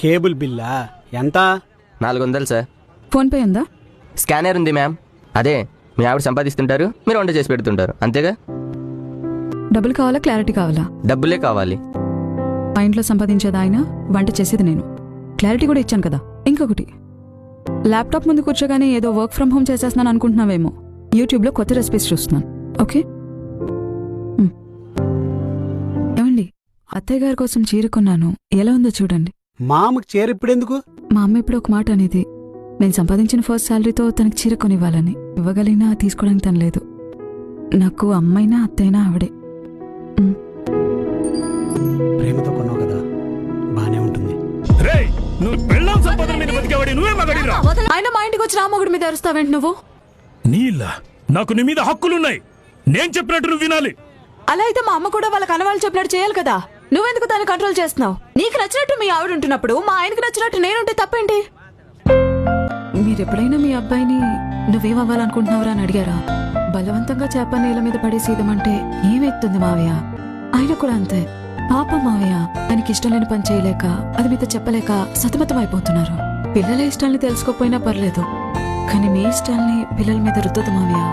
Cable బిల్లా ఎంత? 400 sir. PhonePe ఉందా? Scanner ఉంది మ్యామ్. అదే మీ ఆవిడ సంపాదిస్తుంటారు, మీరు వంట చేసి పెడుతుంటారు, అంతేగా? డబ్బులు కావాలా, క్లారిటీ కావాలా? డబ్బులే కావాలి. మా ఇంట్లో సంపాదించేది ఆయన, వంట చేసేది నేను. క్లారిటీ కూడా ఇచ్చాను కదా. ఇంకొకటి, ల్యాప్టాప్ ముందు కూర్చోగానే ఏదో వర్క్ ఫ్రమ్ హోమ్ చేసేస్తున్నాను అనుకుంటున్నావేమో. యూట్యూబ్లో కొత్త రెసిపీస్ చూస్తున్నాను. ఓకే? ఏమండి, అత్తయ్య గారి కోసం చీర కొన్నాను, ఎలా ఉందో చూడండి. మా అమ్మకి చీర ఇప్పుడెందుకు? మా అమ్మ ఇప్పుడు ఒక మాట అనేది, నేను సంపాదించిన ఫస్ట్ శాలరీతో తనకి చీర కొనివ్వాలని. ఇవ్వగలిగినా తీసుకోవడానికి తను లేదు. నాకు అమ్మైనా అత్తైనా ఆవిడే. ప్రేమతో కొన్నావు కదా, బానే ఉంటుంది. ఆయన మా ఇంటికి వచ్చి రామగుడి మీద అరుస్తావేంటి నువ్వు? నీలా నాకు నీ మీద హక్కులున్నాయి. నేను చెప్పినట్టు నువ్వు వినాలి. అలా అయితే మా అమ్మ కూడా వాళ్ళ కనవాళ్ళు చెప్పినట్టు చేయాలి కదా. నువ్వెందుకు దాన్ని కంట్రోల్ చేస్తున్నావు? నీకు నచ్చినట్టు మీ ఆవిడ ఉంటున్నప్పుడు మా ఆయనకి నచ్చినట్టు నేనుంటే తప్పేంటి? మీరెప్పుడైనా మీ అబ్బాయిని నువ్వేమవ్వాలనుకుంటున్నావురా అని అడిగారా? బలవంతంగా చేప నేల మీద పడేసి ఇదమంటే ఏమెత్తుంది మావయ్య? ఆయన కూడా అంతే. పాప మావయ్య, ఆయనకి ఇష్టం లేని పని చేయలేక, అది మీతో చెప్పలేక సతమతం అయిపోతున్నారు. పిల్లల ఇష్టాల్ని తెలుసుకోపోయినా పర్లేదు, కానీ మీ ఇష్టాల్ని పిల్లల మీద రుద్దదు మావయ్య.